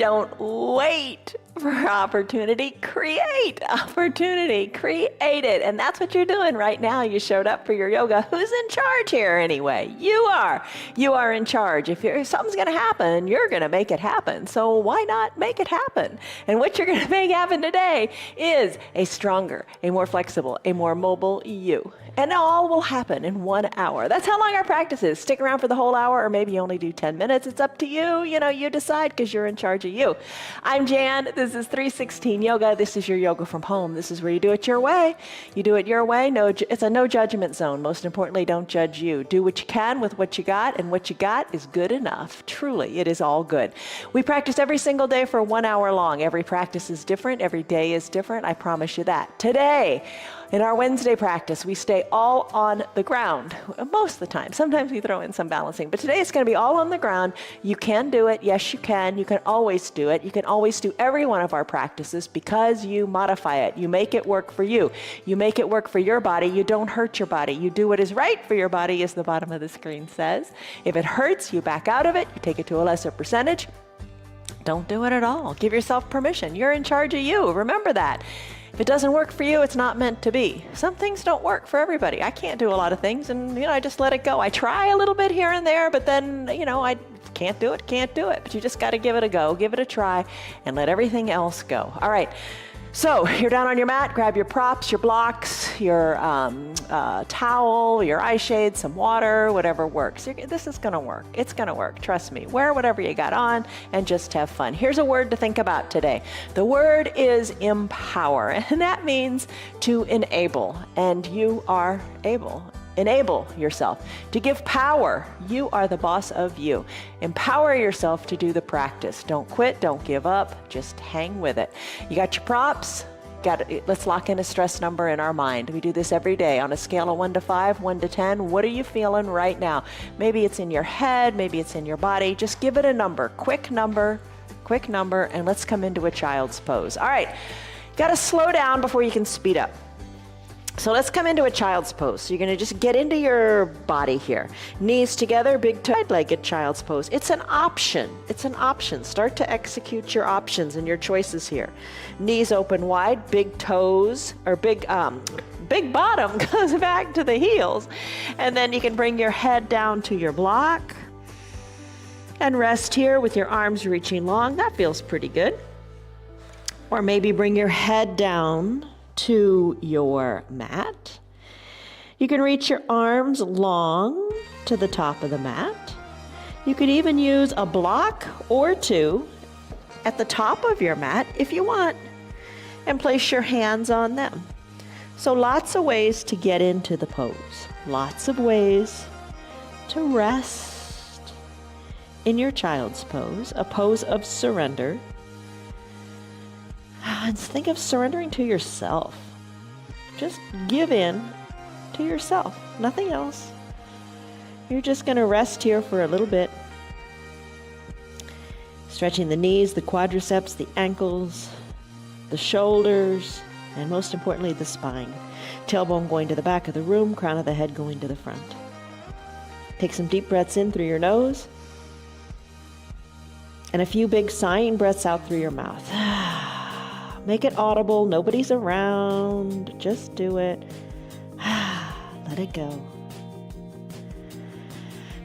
Don't wait for opportunity. Create opportunity. Create it. And that's what you're doing right now. You showed up for your yoga. Who's in charge here anyway? You are. You are in charge. If something's going to happen, you're going to make it happen. So why not make it happen? And what you're going to make happen today is a stronger, a more flexible, a more mobile you. And all will happen in 1 hour. That's how long our practice is. Stick around for the whole hour, or maybe you only do 10 minutes. It's up to you. You decide, because you're in charge of you. I'm Jan. This is 316 Yoga. This is your yoga from home. This is where you do it your way. You do it your way. It's a no judgment zone. Most importantly, don't judge you. Do what you can with what you got, and what you got is good enough. Truly, it is all good. We practice every single day for 1 hour long. Every practice is different. Every day is different. I promise you that. Today, in our Wednesday practice, we stay all on the ground most of the time. Sometimes we throw in some balancing, but today it's going to be all on the ground. You can do it. Yes, you can. You can always do it. You can always do every one of our practices because you modify it. You make it work for you. You make it work for your body. You don't hurt your body. You do what is right for your body, as the bottom of the screen says. If it hurts, you back out of it. You take it to a lesser percentage. Don't do it at all. Give yourself permission. You're in charge of you. Remember that. If it doesn't work for you, it's not meant to be. Some things don't work for everybody. I can't do a lot of things, and I just let it go. I try a little bit here and there, but then I can't do it. But you just got to give it a go, give it a try, and let everything else go. All right. So you're down on your mat, grab your props, your blocks, your towel, your eye shade, some water, whatever works. This is going to work. It's going to work. Trust me. Wear whatever you got on and just have fun. Here's a word to think about today. The word is empower, and that means to enable, and you are able. Enable yourself to give power. You are the boss of you. Empower yourself to do the practice. Don't quit. Don't give up. Just hang with it. You got your props. Let's lock in a stress number in our mind. We do this every day on a scale of 1 to 5, 1 to 10. What are you feeling right now? Maybe it's in your head. Maybe it's in your body. Just give it a number. Quick number, and let's come into a child's pose. All right. You got to slow down before you can speed up. So let's come into a child's pose. So you're going to just get into your body here. Knees together, big toe, wide-legged child's pose. It's an option. It's an option. Start to execute your options and your choices here. Knees open wide, big toes, or big bottom goes back to the heels. And then you can bring your head down to your block and rest here with your arms reaching long. That feels pretty good. Or maybe bring your head down to your mat. You can reach your arms long to the top of the mat. You could even use a block or two at the top of your mat if you want, and place your hands on them. So lots of ways to get into the pose. Lots of ways to rest in your child's pose, a pose of surrender. And think of surrendering to yourself. Just give in to yourself, nothing else. You're just going to rest here for a little bit. Stretching the knees, the quadriceps, the ankles, the shoulders, and most importantly, the spine. Tailbone going to the back of the room, crown of the head going to the front. Take some deep breaths in through your nose, and a few big sighing breaths out through your mouth. Make it audible. Nobody's around. Just do it. Let it go.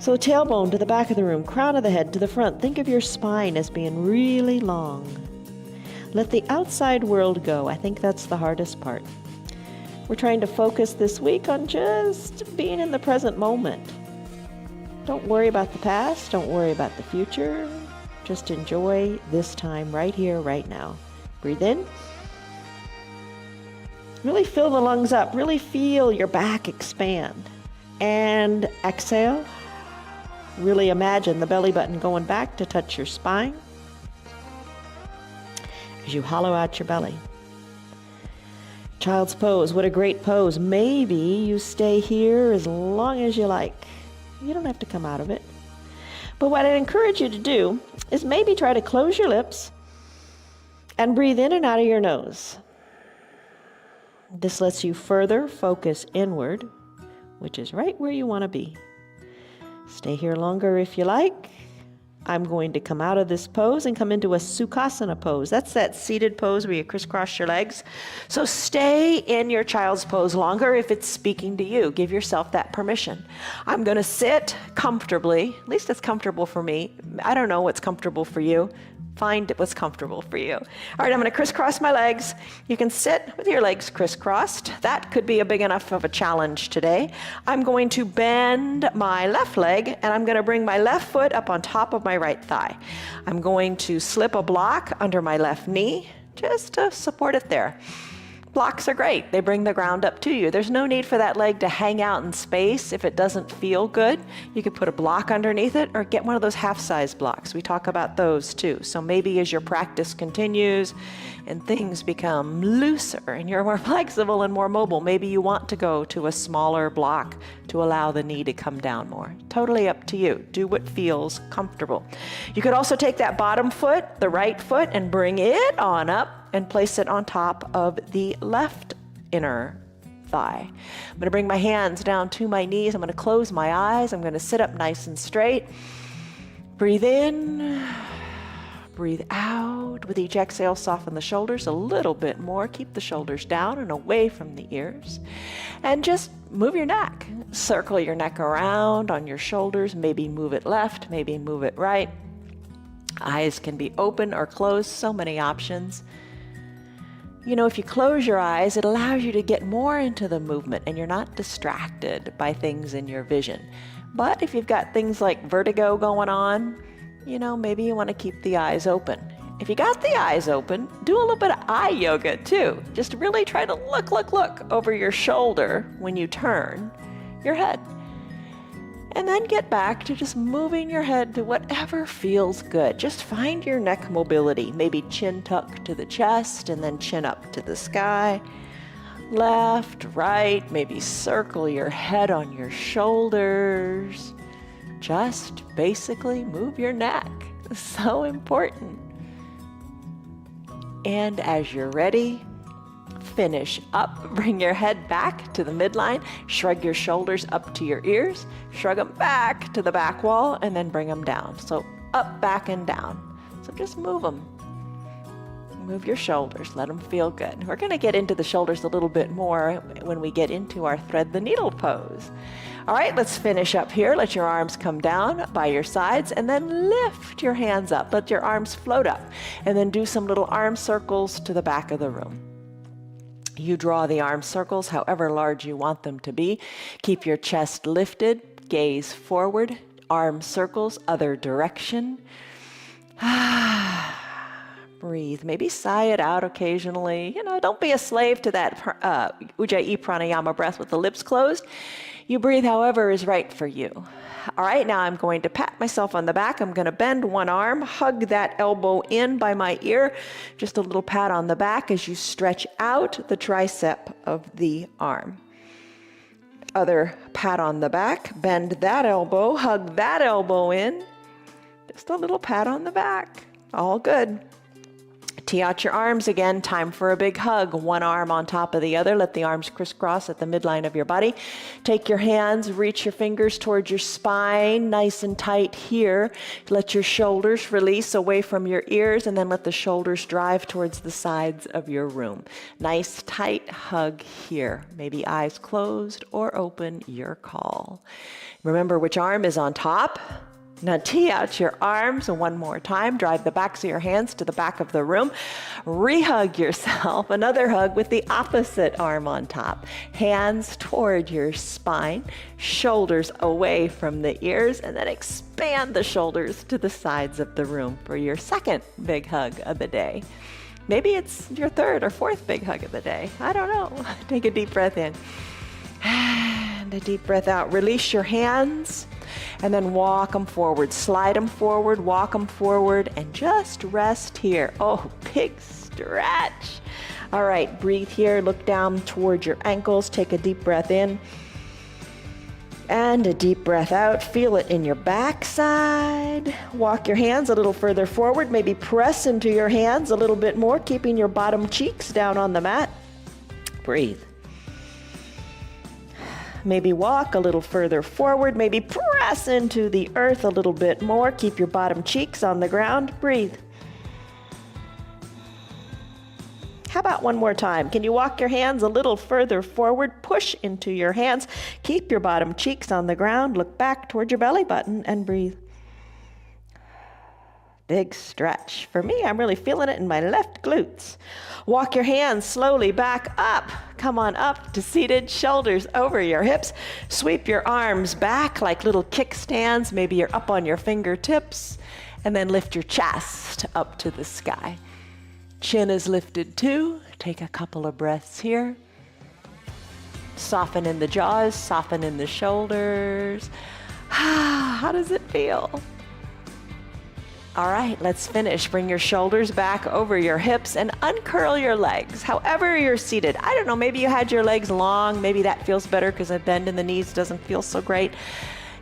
So tailbone to the back of the room, crown of the head to the front. Think of your spine as being really long. Let the outside world go. I think that's the hardest part. We're trying to focus this week on just being in the present moment. Don't worry about the past. Don't worry about the future. Just enjoy this time right here, right now. Breathe in. Really fill the lungs up. Really feel your back expand. And exhale. Really imagine the belly button going back to touch your spine as you hollow out your belly. Child's pose. What a great pose. Maybe you stay here as long as you like. You don't have to come out of it. But what I encourage you to do is maybe try to close your lips and breathe in and out of your nose. This lets you further focus inward, which is right where you want to be. Stay here longer if you like. I'm going to come out of this pose and come into a Sukhasana pose. That's that seated pose where you crisscross your legs. So stay in your child's pose longer if it's speaking to you. Give yourself that permission. I'm going to sit comfortably. At least it's comfortable for me. I don't know what's comfortable for you. Find what's comfortable for you. All right, I'm going to crisscross my legs. You can sit with your legs crisscrossed. That could be a big enough of a challenge today. I'm going to bend my left leg, and I'm going to bring my left foot up on top of my right thigh. I'm going to slip a block under my left knee just to support it there. Blocks are great. They bring the ground up to you. There's no need for that leg to hang out in space if it doesn't feel good. You could put a block underneath it or get one of those half-size blocks. We talk about those too. So maybe as your practice continues and things become looser and you're more flexible and more mobile, maybe you want to go to a smaller block to allow the knee to come down more. Totally up to you. Do what feels comfortable. You could also take that bottom foot, the right foot, and bring it on up and place it on top of the left inner thigh. I'm going to bring my hands down to my knees. I'm going to close my eyes. I'm going to sit up nice and straight. Breathe in, breathe out. With each exhale, soften the shoulders a little bit more. Keep the shoulders down and away from the ears. And just move your neck. Circle your neck around on your shoulders. Maybe move it left, maybe move it right. Eyes can be open or closed, so many options. You know, if you close your eyes, it allows you to get more into the movement and you're not distracted by things in your vision. But if you've got things like vertigo going on, you know, maybe you want to keep the eyes open. If you got the eyes open, do a little bit of eye yoga too. Just really try to look over your shoulder when you turn your head. And then get back to just moving your head to whatever feels good. Just find your neck mobility. Maybe chin tuck to the chest and then chin up to the sky. Left, right, maybe circle your head on your shoulders. Just basically move your neck. It's so important. And as you're ready, finish up. Bring your head back to the midline. Shrug your shoulders up to your ears. Shrug them back to the back wall and then bring them down. So up, back, and down. So just move them. Move your shoulders. Let them feel good. We're going to get into the shoulders a little bit more when we get into our thread the needle pose. All right, let's finish up here. Let your arms come down by your sides and then lift your hands up. Let your arms float up and then do some little arm circles to the back of the room. You draw the arm circles however large you want them to be. Keep your chest lifted, gaze forward, arm circles, other direction. Breathe. Maybe sigh it out occasionally. You know, don't be a slave to that Ujjayi pranayama breath with the lips closed. You breathe however is right for you. All right, now I'm going to pat myself on the back. I'm going to bend one arm, hug that elbow in by my ear. Just a little pat on the back as you stretch out the tricep of the arm. Other pat on the back, bend that elbow, hug that elbow in. Just a little pat on the back. All good. Tee out your arms again. Time for a big hug. One arm on top of the other. Let the arms crisscross at the midline of your body. Take your hands, reach your fingers towards your spine, nice and tight here. Let your shoulders release away from your ears, and then let the shoulders drive towards the sides of your room. Nice tight hug here. Maybe eyes closed or open, your call. Remember which arm is on top. Now tee out your arms one more time. Drive the backs of your hands to the back of the room. Re-hug yourself. Another hug with the opposite arm on top. Hands toward your spine. Shoulders away from the ears. And then expand the shoulders to the sides of the room for your second big hug of the day. Maybe it's your third or fourth big hug of the day. I don't know. Take a deep breath in. And a deep breath out. Release your hands. And then walk them forward, slide them forward, walk them forward, and just rest here. Oh, big stretch. All right, breathe here, look down toward your ankles, take a deep breath in, and a deep breath out. Feel it in your backside. Walk your hands a little further forward, maybe press into your hands a little bit more, keeping your bottom cheeks down on the mat. Breathe. Maybe walk a little further forward. Maybe press into the earth a little bit more. Keep your bottom cheeks on the ground. Breathe. How about one more time? Can you walk your hands a little further forward? Push into your hands. Keep your bottom cheeks on the ground. Look back toward your belly button and breathe. Big stretch. For me, I'm really feeling it in my left glutes. Walk your hands slowly back up. Come on up to seated, shoulders over your hips. Sweep your arms back like little kickstands. Maybe you're up on your fingertips. And then lift your chest up to the sky. Chin is lifted too. Take a couple of breaths here. Soften in the jaws, soften in the shoulders. How does it feel? All right, let's finish. Bring your shoulders back over your hips and uncurl your legs. However you're seated. I don't know, maybe you had your legs long. Maybe that feels better because a bend in the knees doesn't feel so great.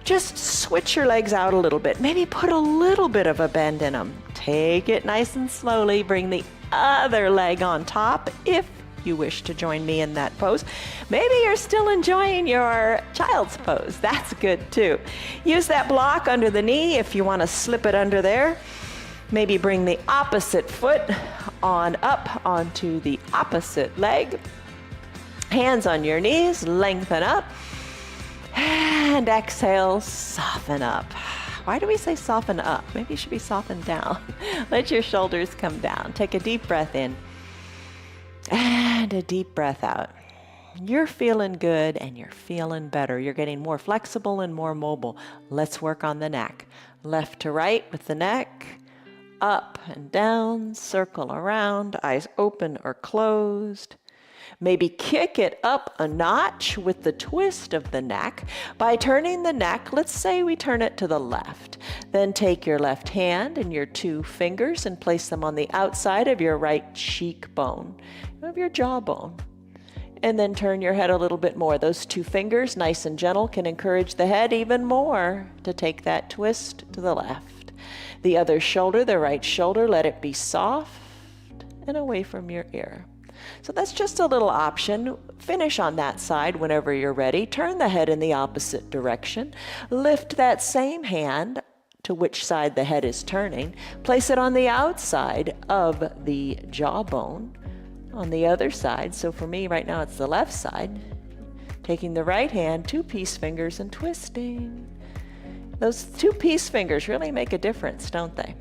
Just switch your legs out a little bit. Maybe put a little bit of a bend in them. Take it nice and slowly. Bring the other leg on top if you wish to join me in that pose. Maybe you're still enjoying your child's pose. That's good too. Use that block under the knee if you want to slip it under there. Maybe bring the opposite foot on up onto the opposite leg. Hands on your knees, lengthen up. And exhale, soften up. Why do we say soften up? Maybe you should be softened down. Let your shoulders come down. Take a deep breath in and a deep breath out. You're feeling good and you're feeling better. You're getting more flexible and more mobile. Let's work on the neck. Left to right with the neck. Up and down, circle around, eyes open or closed. Maybe kick it up a notch with the twist of the neck by turning the neck. Let's say we turn it to the left. Then take your left hand and your two fingers and place them on the outside of your right cheekbone, of your jawbone. And then turn your head a little bit more. Those two fingers, nice and gentle, can encourage the head even more to take that twist to the left. The other shoulder, the right shoulder, let it be soft and away from your ear. So that's just a little option. Finish on that side whenever you're ready. Turn the head in the opposite direction. Lift that same hand to which side the head is turning. Place it on the outside of the jawbone on the other side. So for me right now it's the left side. Taking the right hand, two peace fingers and twisting. Those two peace fingers really make a difference, don't they?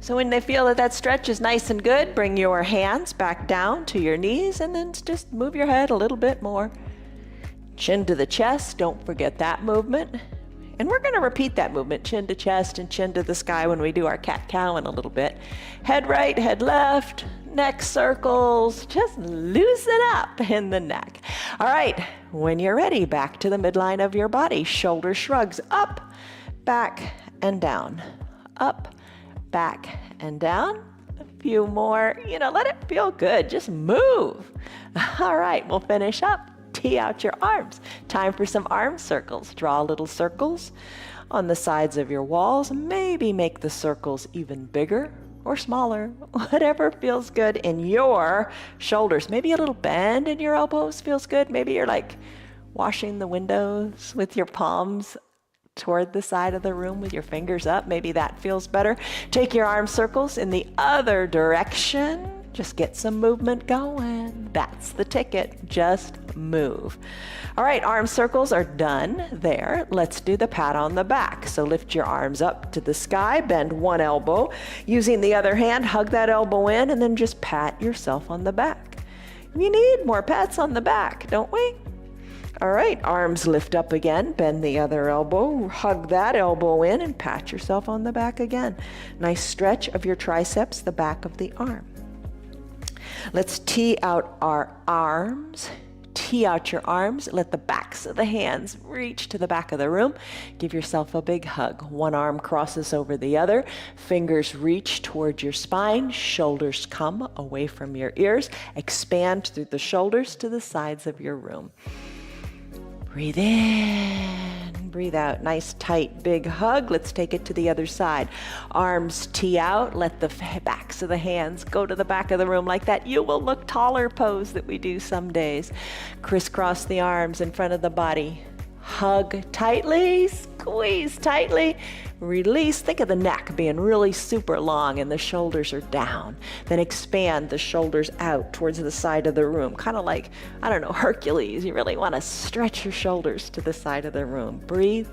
So when they feel that that stretch is nice and good, bring your hands back down to your knees and then just move your head a little bit more. Chin to the chest, don't forget that movement. And we're going to repeat that movement, chin to chest and chin to the sky when we do our cat-cow in a little bit. Head right, head left, neck circles, just loosen up in the neck. All right, when you're ready, back to the midline of your body. Shoulder shrugs up, back, and down. Up, back, and down. A few more, let it feel good. Just move. All right, we'll finish up. Tee out your arms. Time for some arm circles. Draw little circles on the sides of your walls. Maybe make the circles even bigger or smaller, whatever feels good in your shoulders. Maybe a little bend in your elbows feels good. Maybe you're like washing the windows with your palms toward the side of the room with your fingers up. Maybe that feels better. Take your arm circles in the other direction. Just get some movement going. That's the ticket. Just move. All right, arm circles are done there. Let's do the pat on the back. So lift your arms up to the sky, bend one elbow. Using the other hand, hug that elbow in, and then just pat yourself on the back. We need more pats on the back, don't we? All right, arms lift up again, bend the other elbow, hug that elbow in, and pat yourself on the back again. Nice stretch of your triceps, the back of the arm. Let's tee out our arms. Tee out your arms. Let the backs of the hands reach to the back of the room. Give yourself a big hug. One arm crosses over the other. Fingers reach toward your spine. Shoulders come away from your ears. Expand through the shoulders to the sides of your room. Breathe in. Breathe out. Nice, tight, big hug. Let's take it to the other side. Arms tee out. Let the backs of the hands go to the back of the room like that. You will look taller pose that we do some days. Crisscross the arms in front of the body. Hug tightly, squeeze tightly, release. Think of the neck being really super long and the shoulders are down. Then expand the shoulders out towards the side of the room. Kind of like, I don't know, Hercules. You really want to stretch your shoulders to the side of the room. Breathe.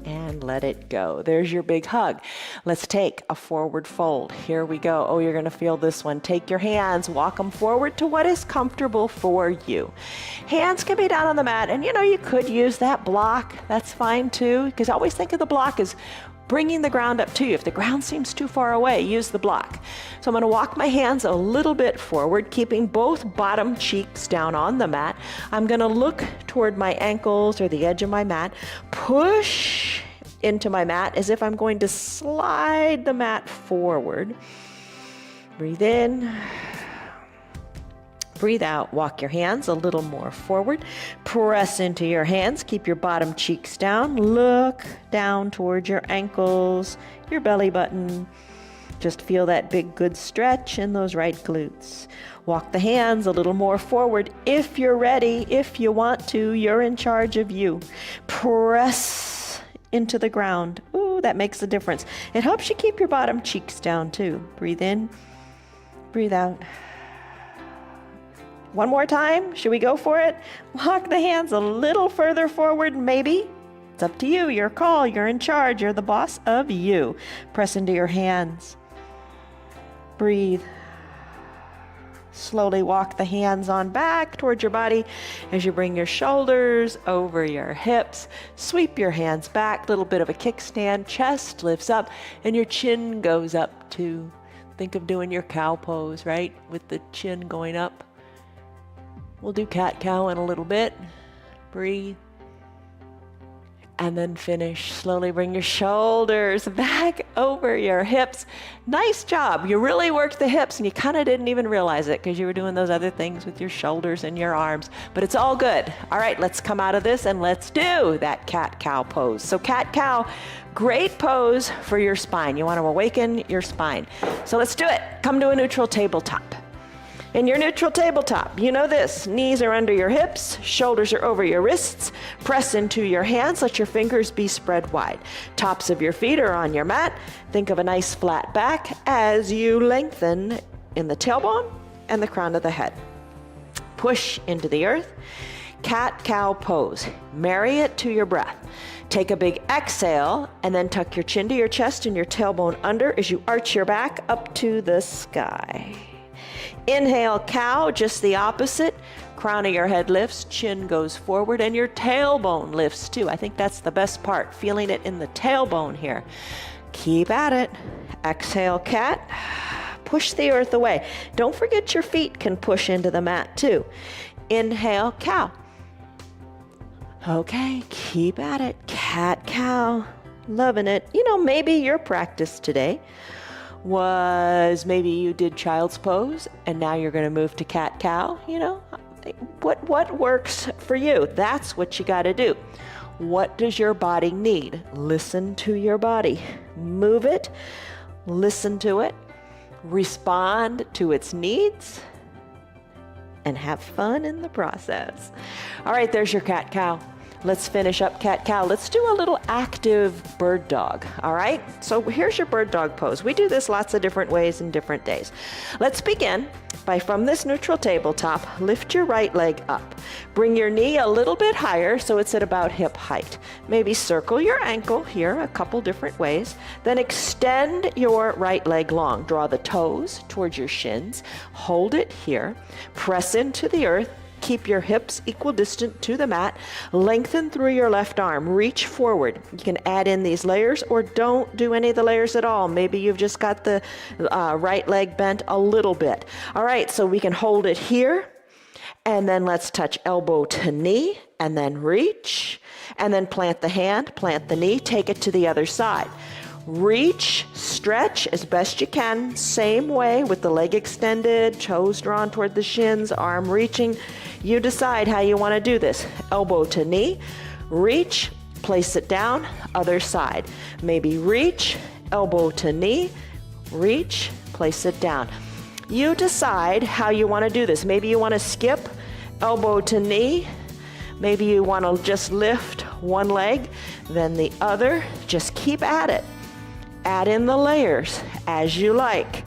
And let it go. There's your big hug. Let's take a forward fold. Here we go. Oh, you're going to feel this one. Take your hands, walk them forward to what is comfortable for you. Hands can be down on the mat, and you could use that block. That's fine too, because I always think of the block as bringing the ground up to you. If the ground seems too far away, use the block. So I'm going to walk my hands a little bit forward, keeping both bottom cheeks down on the mat. I'm going to look toward my ankles or the edge of my mat, push into my mat as if I'm going to slide the mat forward. Breathe in. Breathe out. Walk your hands a little more forward. Press into your hands. Keep your bottom cheeks down. Look down towards your ankles, your belly button. Just feel that big good stretch in those right glutes. Walk the hands a little more forward if you're ready, if you want to. You're in charge of you. Press into the ground. Ooh, that makes a difference. It helps you keep your bottom cheeks down too. Breathe in. Breathe out. One more time. Should we go for it? Walk the hands a little further forward, maybe. It's up to you. Your call. You're in charge. You're the boss of you. Press into your hands. Breathe. Slowly walk the hands on back towards your body as you bring your shoulders over your hips. Sweep your hands back. Little bit of a kickstand. Chest lifts up and your chin goes up too. Think of doing your cow pose, right? With the chin going up. We'll do cat-cow in a little bit. Breathe. And then finish. Slowly bring your shoulders back over your hips. Nice job. You really worked the hips and you kind of didn't even realize it because you were doing those other things with your shoulders and your arms. But it's all good. All right, let's come out of this and let's do that cat-cow pose. So cat-cow, great pose for your spine. You want to awaken your spine. So let's do it. Come to a neutral tabletop. In your neutral tabletop, you know this. Knees are under your hips, shoulders are over your wrists. Press into your hands, let your fingers be spread wide. Tops of your feet are on your mat. Think of a nice flat back as you lengthen in the tailbone and the crown of the head. Push into the earth. Cat-cow pose. Marry it to your breath. Take a big exhale and then tuck your chin to your chest and your tailbone under as you arch your back up to the sky. Inhale, cow, just the opposite. Crown of your head lifts, chin goes forward, and your tailbone lifts too. I think that's the best part, feeling it in the tailbone here. Keep at it. Exhale, cat. Push the earth away. Don't forget your feet can push into the mat too. Inhale, cow. Okay, keep at it. Cat, cow. Loving it. Maybe your practice today was maybe you did child's pose and now you're going to move to cat-cow. What works for you? That's what you got to do. What does your body need? Listen to your body. Move it. Listen to it. Respond to its needs. And have fun in the process. All right, there's your cat-cow. Let's finish up cat-cow. Let's do a little active bird dog, all right? So here's your bird dog pose. We do this lots of different ways and different days. Let's begin by, from this neutral tabletop, lift your right leg up. Bring your knee a little bit higher so it's at about hip height. Maybe circle your ankle here a couple different ways. Then extend your right leg long. Draw the toes towards your shins. Hold it here. Press into the earth. Keep your hips equidistant to the mat. Lengthen through your left arm. Reach forward. You can add in these layers or don't do any of the layers at all. Maybe you've just got the right leg bent a little bit. All right, so we can hold it here. And then let's touch elbow to knee and then reach. And then plant the hand, plant the knee, take it to the other side. Reach, stretch as best you can. Same way with the leg extended, toes drawn toward the shins, arm reaching. You decide how you want to do this. Elbow to knee, reach, place it down, other side. Maybe reach, elbow to knee, reach, place it down. You decide how you want to do this. Maybe you want to skip elbow to knee. Maybe you want to just lift one leg, then the other. Just keep at it. Add in the layers as you like.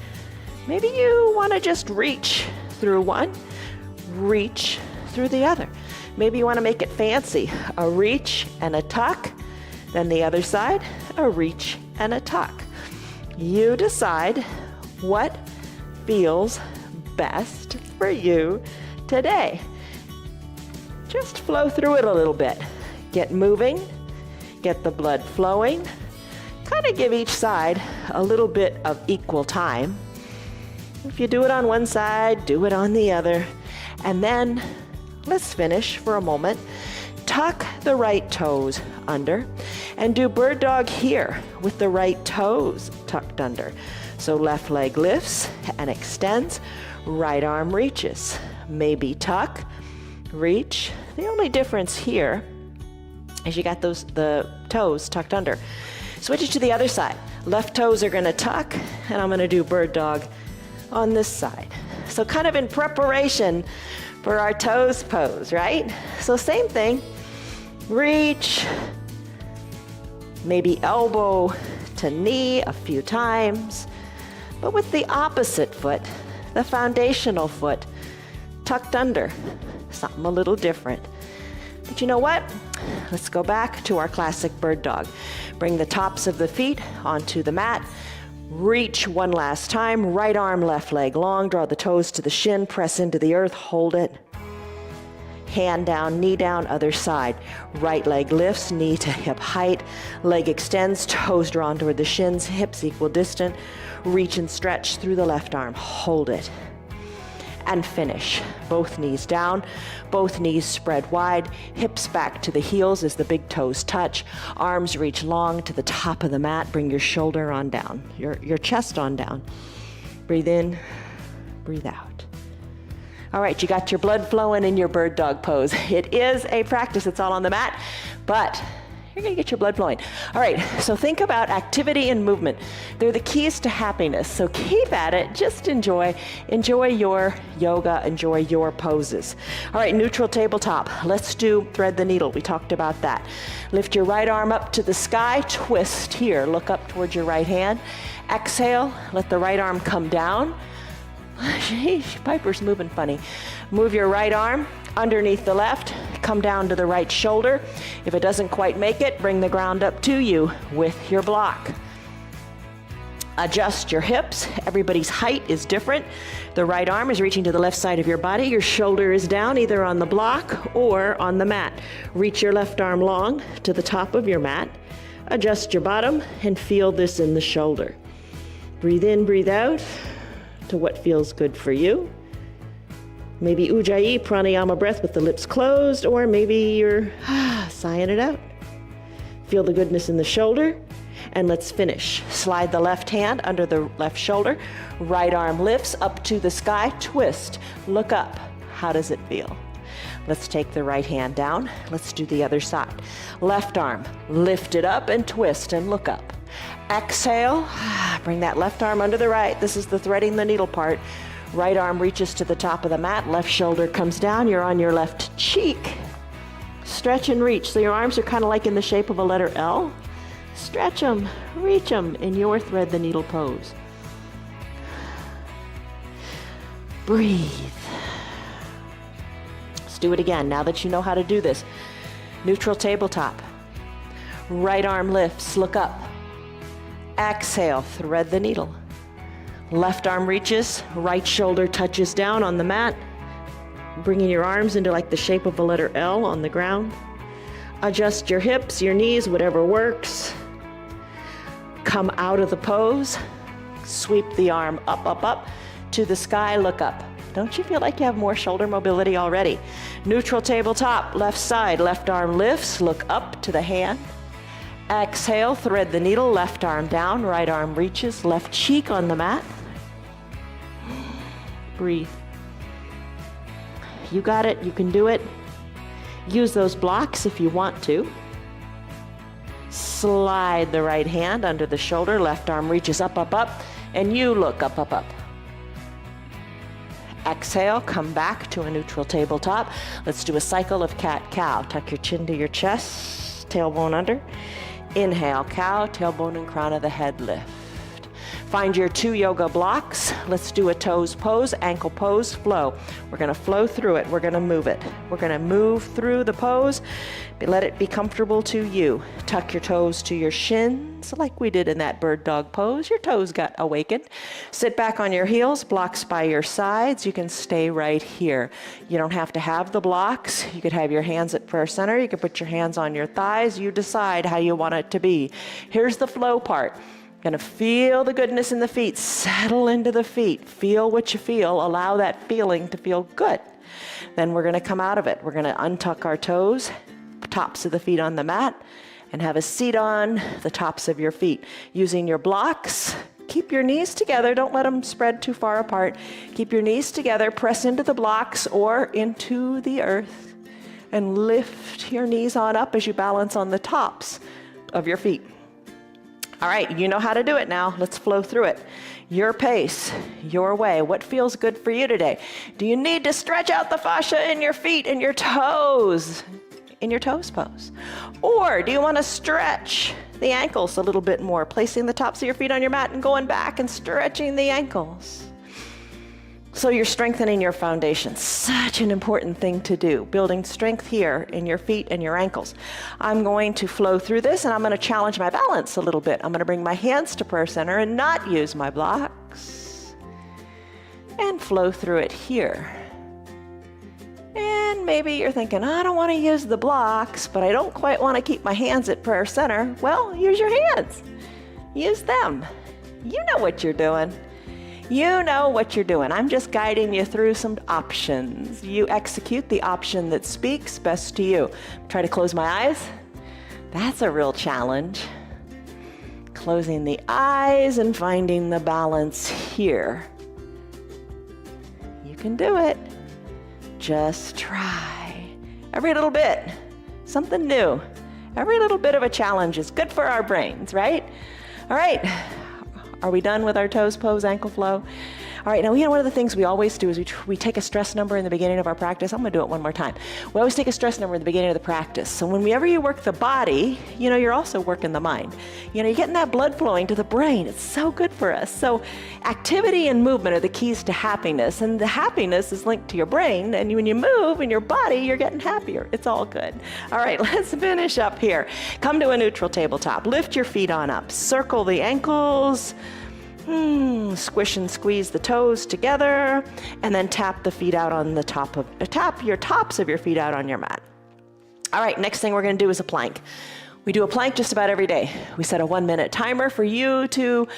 Maybe you want to just reach through one, reach through the other. Maybe you want to make it fancy. A reach and a tuck, then the other side, a reach and a tuck. You decide what feels best for you today. Just flow through it a little bit. Get moving, get the blood flowing. Kind of give each side a little bit of equal time. If you do it on one side, do it on the other. And then let's finish for a moment. Tuck the right toes under and do bird dog here with the right toes tucked under. So left leg lifts and extends, right arm reaches. Maybe tuck, reach. The only difference here is you got the toes tucked under. Switch it to the other side. Left toes are gonna tuck, and I'm gonna do bird dog on this side. So kind of in preparation for our toes pose, right? So same thing, reach, maybe elbow to knee a few times, but with the opposite foot, the foundational foot, tucked under, something a little different. But you know what? Let's go back to our classic bird dog. Bring the tops of the feet onto the mat. Reach one last time. Right arm, left leg long. Draw the toes to the shin. Press into the earth. Hold it. Hand down, knee down, other side. Right leg lifts, knee to hip height. Leg extends, toes drawn toward the shins, hips equal distant. Reach and stretch through the left arm. Hold it. And finish. Both knees down, both knees spread wide, hips back to the heels as the big toes touch, arms reach long to the top of the mat, bring your shoulder on down, your chest on down. Breathe in, breathe out. All right, you got your blood flowing in your bird dog pose. It is a practice, it's all on the mat, but you're gonna get your blood flowing. All right, so think about activity and movement. They're the keys to happiness, so keep at it, just enjoy your yoga, enjoy your poses. All right, neutral tabletop. Let's do thread the needle, we talked about that. Lift your right arm up to the sky, twist here, look up towards your right hand. Exhale, let the right arm come down. Sheesh, Piper's moving funny. Move your right arm underneath the left, come down to the right shoulder. If it doesn't quite make it, bring the ground up to you with your block. Adjust your hips. Everybody's height is different. The right arm is reaching to the left side of your body. Your shoulder is down either on the block or on the mat. Reach your left arm long to the top of your mat. Adjust your bottom and feel this in the shoulder. Breathe in, breathe out to what feels good for you. Maybe Ujjayi, pranayama breath with the lips closed, or maybe you're sighing it out. Feel the goodness in the shoulder, and let's finish. Slide the left hand under the left shoulder, right arm lifts up to the sky, twist, look up. How does it feel? Let's take the right hand down. Let's do the other side. Left arm, lift it up and twist and look up. Exhale, bring that left arm under the right. This is the threading the needle part. Right arm reaches to the top of the mat, left shoulder comes down, you're on your left cheek. Stretch and reach, so your arms are kind of like in the shape of a letter L. Stretch them, reach them in your thread the needle pose. Breathe. Let's do it again, now that you know how to do this. Neutral tabletop. Right arm lifts, look up. Exhale, thread the needle. Left arm reaches, right shoulder touches down on the mat, bringing your arms into like the shape of a letter L on the ground. Adjust your hips, your knees, whatever works. Come out of the pose, sweep the arm up, up, up to the sky, look up. Don't you feel like you have more shoulder mobility already? Neutral tabletop, left side, left arm lifts, look up to the hand. Exhale, thread the needle, left arm down, right arm reaches, left cheek on the mat. Breathe. You got it, you can do it. Use those blocks if you want to. Slide the right hand under the shoulder, left arm reaches up, up, up, and you look up, up, up. Exhale, come back to a neutral tabletop. Let's do a cycle of cat-cow. Tuck your chin to your chest, tailbone under. Inhale, cow, tailbone and crown of the head lift. Find your 2 yoga blocks. Let's do a toes pose, ankle pose, flow. We're gonna flow through it. We're gonna move it. We're gonna move through the pose. Let it be comfortable to you. Tuck your toes to your shins like we did in that bird dog pose. Your toes got awakened. Sit back on your heels, blocks by your sides. You can stay right here. You don't have to have the blocks. You could have your hands at prayer center. You could put your hands on your thighs. You decide how you want it to be. Here's the flow part. Gonna feel the goodness in the feet, settle into the feet, feel what you feel, allow that feeling to feel good. Then we're gonna come out of it. We're gonna untuck our toes, tops of the feet on the mat, and have a seat on the tops of your feet. Using your blocks, keep your knees together, don't let them spread too far apart. Keep your knees together, press into the blocks or into the earth, and lift your knees on up as you balance on the tops of your feet. All right, you know how to do it now. Let's flow through it. Your pace, your way. What feels good for you today? Do you need to stretch out the fascia in your feet and your toes in your toes pose? Or do you want to stretch the ankles a little bit more, placing the tops of your feet on your mat and going back and stretching the ankles? So you're strengthening your foundation. Such an important thing to do, building strength here in your feet and your ankles. I'm going to flow through this and I'm going to challenge my balance a little bit. I'm going to bring my hands to prayer center and not use my blocks. And flow through it here. And maybe you're thinking, I don't want to use the blocks, but I don't quite want to keep my hands at prayer center. Well, use your hands. Use them. You know what you're doing. You know what you're doing. I'm just guiding you through some options. You execute the option that speaks best to you. Try to close my eyes. That's a real challenge. Closing the eyes and finding the balance here. You can do it. Just try. Every little bit, something new. Every little bit of a challenge is good for our brains, right? All right. Are we done with our toes pose, ankle flow? All right, now one of the things we always do is we take a stress number in the beginning of our practice. I'm gonna do it one more time. We always take a stress number in the beginning of the practice. So whenever you work the body, you're also working the mind. You're getting that blood flowing to the brain. It's so good for us. So activity and movement are the keys to happiness, and the happiness is linked to your brain, and when you move in your body, you're getting happier. It's all good. All right, let's finish up here. Come to a neutral tabletop. Lift your feet on up. Circle the ankles. Squish and squeeze the toes together, and then tap the feet out on the tap your tops of your feet out on your mat. All right, next thing we're going to do is a plank. We do a plank just about every day. We set a 1-minute timer for you to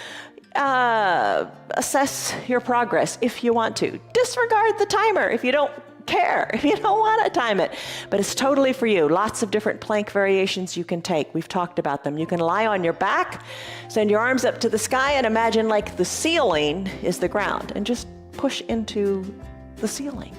assess your progress if you want to. Disregard the timer if you don't care, if you don't want to time it, but it's totally for you. Lots of different plank variations you can take. We've talked about them. You can lie on your back, send your arms up to the sky, and imagine like the ceiling is the ground, and just push into the ceiling.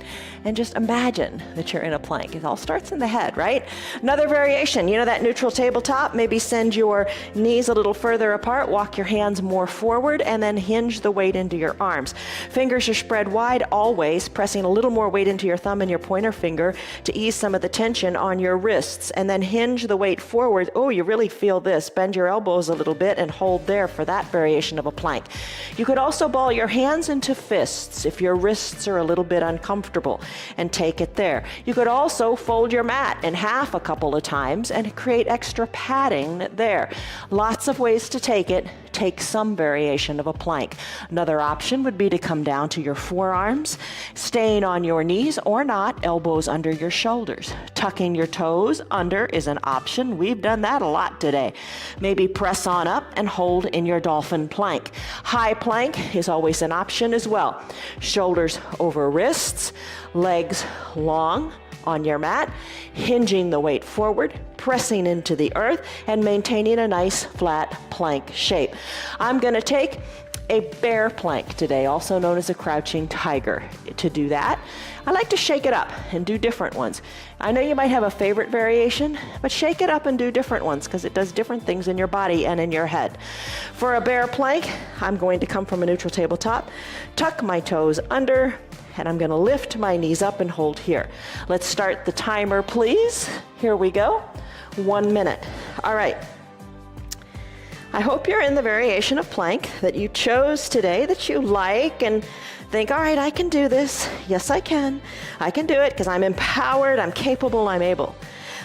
And just imagine that you're in a plank. It all starts in the head, right? Another variation, that neutral tabletop, maybe send your knees a little further apart, walk your hands more forward, and then hinge the weight into your arms. Fingers are spread wide always, pressing a little more weight into your thumb and your pointer finger to ease some of the tension on your wrists, and then hinge the weight forward. Oh, you really feel this. Bend your elbows a little bit and hold there for that variation of a plank. You could also ball your hands into fists if your wrists are a little bit uncomfortable, and take it there. You could also fold your mat in half a couple of times and create extra padding there. Lots of ways to take it. Take some variation of a plank. Another option would be to come down to your forearms, staying on your knees or not, elbows under your shoulders. Tucking your toes under is an option. We've done that a lot today. Maybe press on up and hold in your dolphin plank. High plank is always an option as well. Shoulders over wrists, legs long, on your mat, hinging the weight forward, pressing into the earth, and maintaining a nice flat plank shape. I'm gonna take a bear plank today, also known as a crouching tiger. To do that, I like to shake it up and do different ones. I know you might have a favorite variation, but shake it up and do different ones because it does different things in your body and in your head. For a bear plank, I'm going to come from a neutral tabletop, tuck my toes under, and I'm gonna lift my knees up and hold here. Let's start the timer, please. Here we go. 1 minute. All right. I hope you're in the variation of plank that you chose today, that you like, and think, all right, I can do this. Yes, I can. I can do it because I'm empowered, I'm capable, I'm able.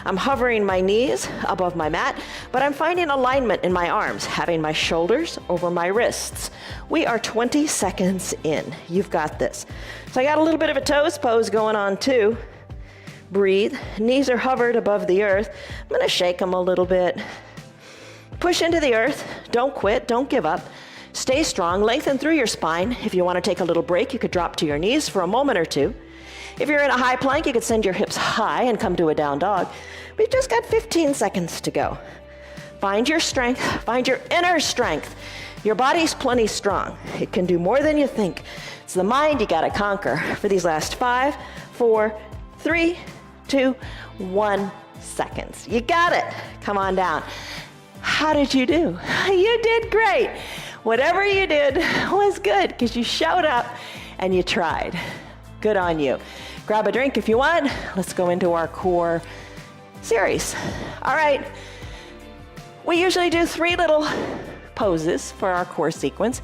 I'm hovering my knees above my mat, but I'm finding alignment in my arms, having my shoulders over my wrists. We are 20 seconds in. You've got this. So I got a little bit of a toes pose going on too. Breathe. Knees are hovered above the earth. I'm going to shake them a little bit. Push into the earth. Don't quit. Don't give up. Stay strong. Lengthen through your spine. If you want to take a little break, you could drop to your knees for a moment or two. If you're in a high plank, you could send your hips high and come to a down dog. We've just got 15 seconds to go. Find your strength. Find your inner strength. Your body's plenty strong. It can do more than you think. It's the mind you got to conquer for these last 5, 4, 3, 2, 1 seconds. You got it. Come on down. How did you do? You did great. Whatever you did was good because you showed up and you tried. Good on you. Grab a drink if you want. Let's go into our core series. All right. We usually do 3 little poses for our core sequence.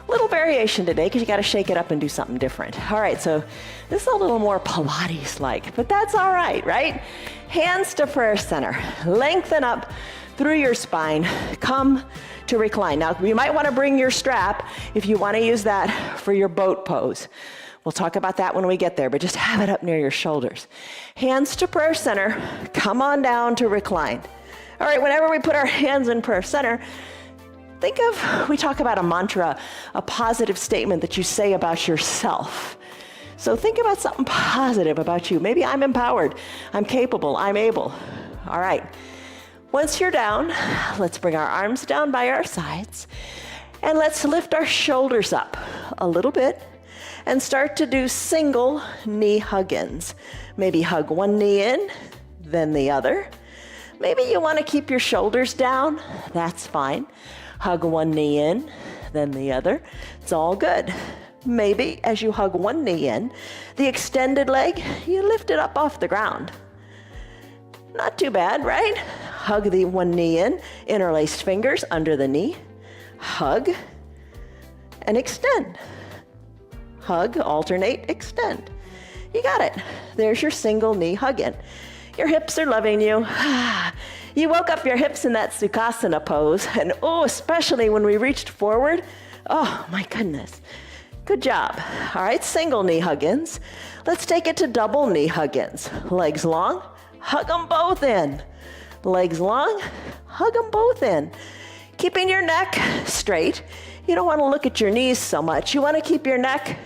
Little variation today because you got to shake it up and do something different. All right, so this is a little more Pilates-like, but that's all right, right? Hands to prayer center. Lengthen up through your spine. Come to recline. Now, you might want to bring your strap if you want to use that for your boat pose. We'll talk about that when we get there, but just have it up near your shoulders. Hands to prayer center. Come on down to recline. All right, whenever we put our hands in prayer center, think of, we talk about a mantra, a positive statement that you say about yourself. So think about something positive about you. Maybe I'm empowered, I'm capable, I'm able. All right. Once you're down, let's bring our arms down by our sides and let's lift our shoulders up a little bit and start to do single knee hug-ins. Maybe hug one knee in, then the other. Maybe you want to keep your shoulders down. That's fine. Hug one knee in, then the other. It's all good. Maybe as you hug one knee in, the extended leg, you lift it up off the ground. Not too bad, right? Hug the one knee in, interlaced fingers under the knee. Hug and extend. Hug, alternate, extend. You got it. There's your single knee hug in. Your hips are loving you. You woke up your hips in that Sukhasana pose, and oh, especially when we reached forward. Oh my goodness. Good job. All right, single knee hug-ins. Let's take it to double knee hug-ins. Legs long, hug them both in. Legs long, hug them both in. Keeping your neck straight. You don't want to look at your knees so much. You want to keep your neck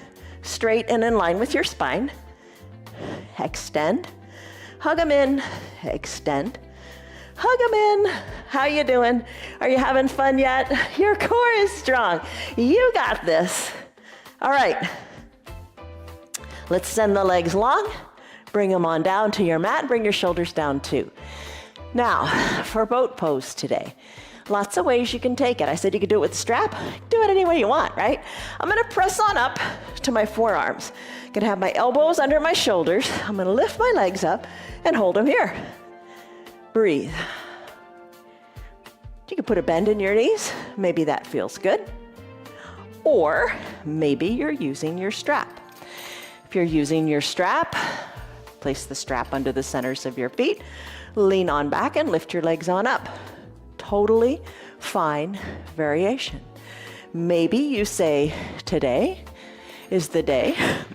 straight and in line with your spine. Extend. Hug them in. Extend. Hug them in. How you doing? Are you having fun yet? Your core is strong. You got this. All right. Let's send the legs long. Bring them on down to your mat. Bring your shoulders down too. Now, for boat pose today. Lots of ways you can take it. I said you could do it with a strap. Do it any way you want, right? I'm gonna press on up to my forearms. Gonna have my elbows under my shoulders. I'm gonna lift my legs up and hold them here. Breathe. You can put a bend in your knees. Maybe that feels good. Or maybe you're using your strap. If you're using your strap, place the strap under the centers of your feet. Lean on back and lift your legs on up. Totally fine variation. Maybe you say, today is the day.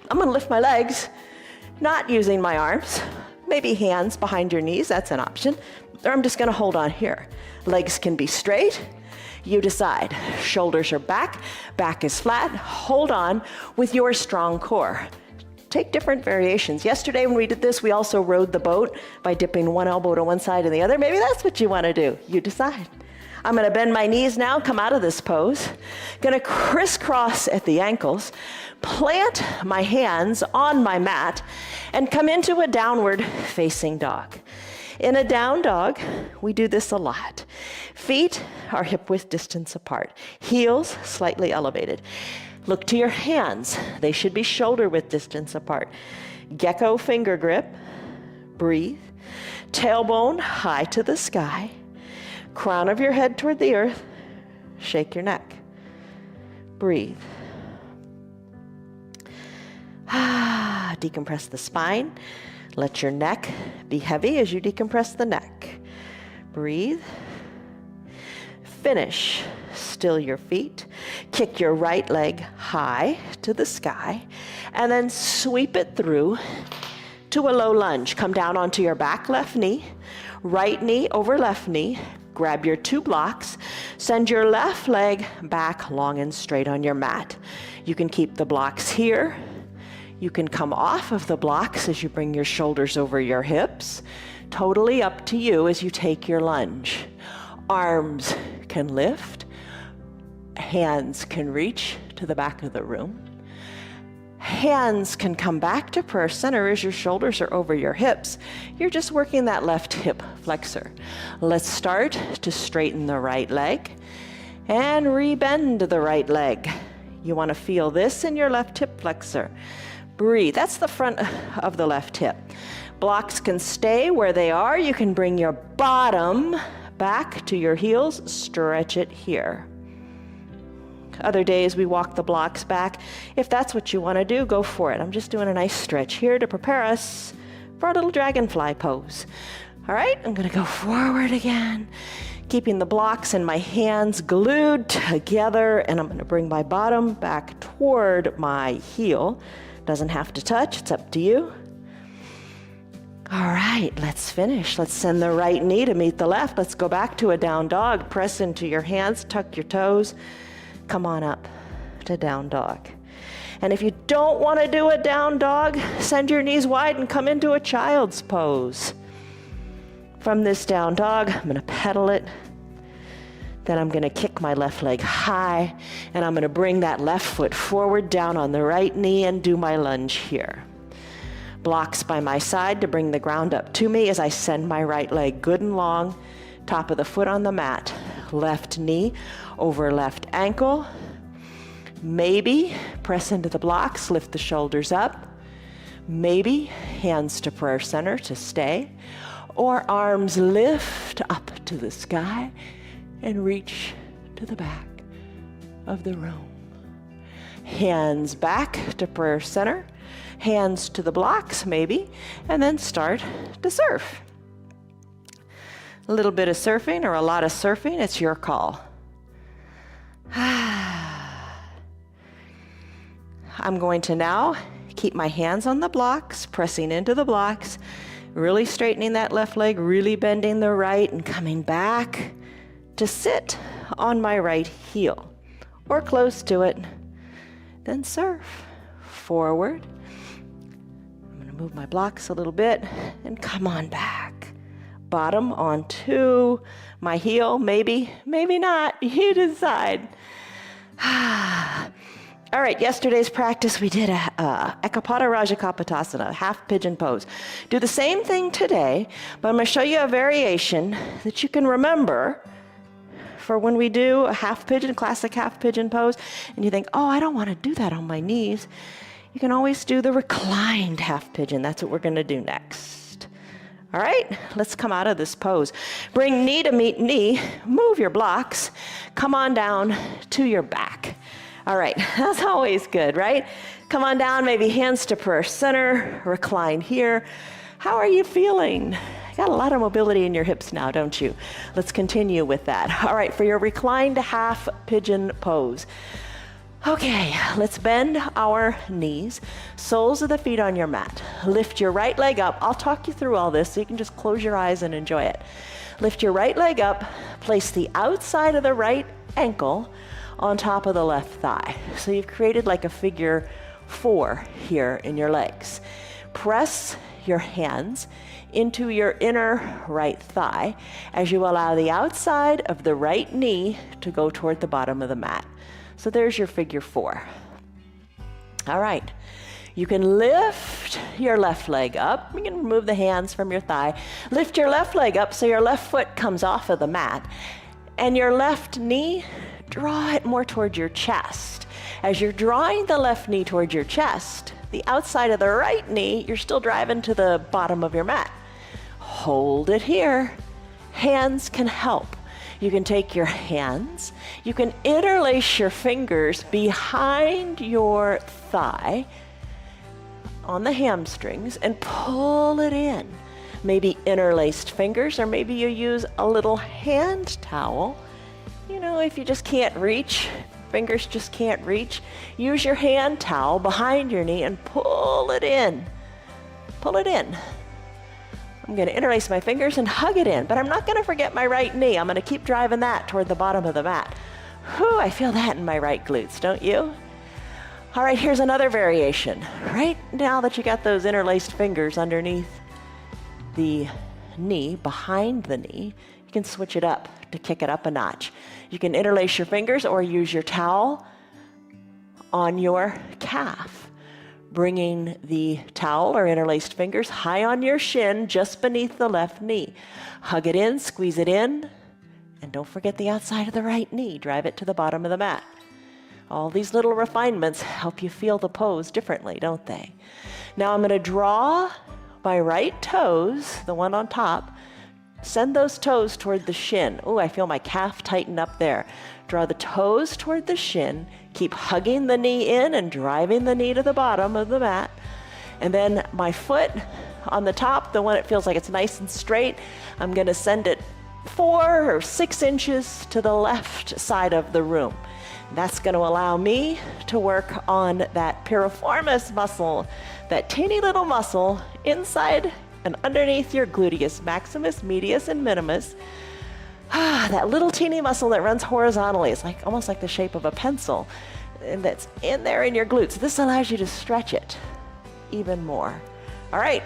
I'm gonna lift my legs, not using my arms. Maybe hands behind your knees, that's an option. Or I'm just gonna hold on here. Legs can be straight. You decide. Shoulders are back, back is flat. Hold on with your strong core. Take different variations. Yesterday when we did this, we also rowed the boat by dipping one elbow to one side and the other. Maybe that's what you want to do. You decide. I'm going to bend my knees now, come out of this pose. Going to crisscross at the ankles, plant my hands on my mat, and come into a downward facing dog. In a down dog, we do this a lot. Feet are hip width distance apart, heels slightly elevated. Look to your hands. They should be shoulder width distance apart. Gecko finger grip. Breathe. Tailbone high to the sky. Crown of your head toward the earth. Shake your neck. Breathe. Decompress the spine. Let your neck be heavy as you decompress the neck. Breathe. Finish. Still your feet. Kick your right leg high to the sky, and then sweep it through to a low lunge. Come down onto your back left knee, right knee over left knee. Grab your 2 blocks. Send your left leg back long and straight on your mat. You can keep the blocks here. You can come off of the blocks as you bring your shoulders over your hips. Totally up to you as you take your lunge. Arms can lift. Hands can reach to the back of the room. Hands can come back to prayer center as your shoulders are over your hips. You're just working that left hip flexor. Let's start to straighten the right leg and rebend the right leg. You want to feel this in your left hip flexor. Breathe. That's the front of the left hip. Blocks can stay where they are. You can bring your bottom back to your heels. Stretch it here. Other days we walk the blocks back. If that's what you want to do, go for it. I'm just doing a nice stretch here to prepare us for our little dragonfly pose. All right, I'm going to go forward again, keeping the blocks and my hands glued together, and I'm going to bring my bottom back toward my heel. Doesn't have to touch, it's up to you. All right, let's finish. Let's send the right knee to meet the left. Let's go back to a down dog. Press into your hands, tuck your toes. Come on up to down dog. And if you don't want to do a down dog, send your knees wide and come into a child's pose. From this down dog, I'm going to pedal it. Then I'm going to kick my left leg high, and I'm going to bring that left foot forward down on the right knee and do my lunge here. Blocks by my side to bring the ground up to me as I send my right leg good and long, top of the foot on the mat. Left knee over left ankle. Maybe press into the blocks, lift the shoulders up. Maybe hands to prayer center to stay. Or arms lift up to the sky and reach to the back of the room. Hands back to prayer center. Hands to the blocks maybe. And then start to surf. A little bit of surfing or a lot of surfing, it's your call. I'm going to now keep my hands on the blocks, pressing into the blocks, really straightening that left leg, really bending the right, and coming back to sit on my right heel or close to it. Then surf forward. I'm going to move my blocks a little bit and come on back. Bottom onto my heel, maybe, maybe not. You decide. All right, yesterday's practice, we did a Ekapada Rajakapotasana, half pigeon pose. Do the same thing today, but I'm going to show you a variation that you can remember for when we do a half pigeon, classic half pigeon pose, and you think, oh, I don't want to do that on my knees. You can always do the reclined half pigeon. That's what we're going to do next. All right, let's come out of this pose. Bring knee to meet knee, move your blocks, come on down to your back. All right, that's always good, right? Come on down, maybe hands to prayer center, recline here. How are you feeling? You got a lot of mobility in your hips now, don't you? Let's continue with that. All right, for your reclined half pigeon pose. Okay, let's bend our knees, soles of the feet on your mat. Lift your right leg up. I'll talk you through all this so you can just close your eyes and enjoy it. Lift your right leg up, place the outside of the right ankle on top of the left thigh. So you've created like a figure 4 here in your legs. Press your hands into your inner right thigh as you allow the outside of the right knee to go toward the bottom of the mat. So there's your figure 4. All right. You can lift your left leg up. You can remove the hands from your thigh. Lift your left leg up so your left foot comes off of the mat. And your left knee, draw it more towards your chest. As you're drawing the left knee towards your chest, the outside of the right knee, you're still driving to the bottom of your mat. Hold it here. Hands can help. You can take your hands, you can interlace your fingers behind your thigh on the hamstrings and pull it in. Maybe interlaced fingers, or maybe you use a little hand towel. You know, if you just can't reach, fingers just can't reach, use your hand towel behind your knee and pull it in. Pull it in. I'm going to interlace my fingers and hug it in, but I'm not going to forget my right knee. I'm going to keep driving that toward the bottom of the mat. Whew, I feel that in my right glutes, don't you? All right, here's another variation. Right now that you got those interlaced fingers underneath the knee, behind the knee, you can switch it up to kick it up a notch. You can interlace your fingers or use your towel on your calf, bringing the towel or interlaced fingers high on your shin, just beneath the left knee. Hug it in, squeeze it in, and don't forget the outside of the right knee. Drive it to the bottom of the mat. All these little refinements help you feel the pose differently, don't they? Now I'm going to draw my right toes, the one on top, send those toes toward the shin. Oh, I feel my calf tighten up there. Draw the toes toward the shin, keep hugging the knee in and driving the knee to the bottom of the mat. And then my foot on the top, the one that feels like it's nice and straight, I'm going to send it 4 or 6 inches to the left side of the room. That's going to allow me to work on that piriformis muscle, that teeny little muscle inside and underneath your gluteus maximus, medius, and minimus. That little teeny muscle that runs horizontally. It's like almost like the shape of a pencil, and that's in there in your glutes. This allows you to stretch it even more. All right,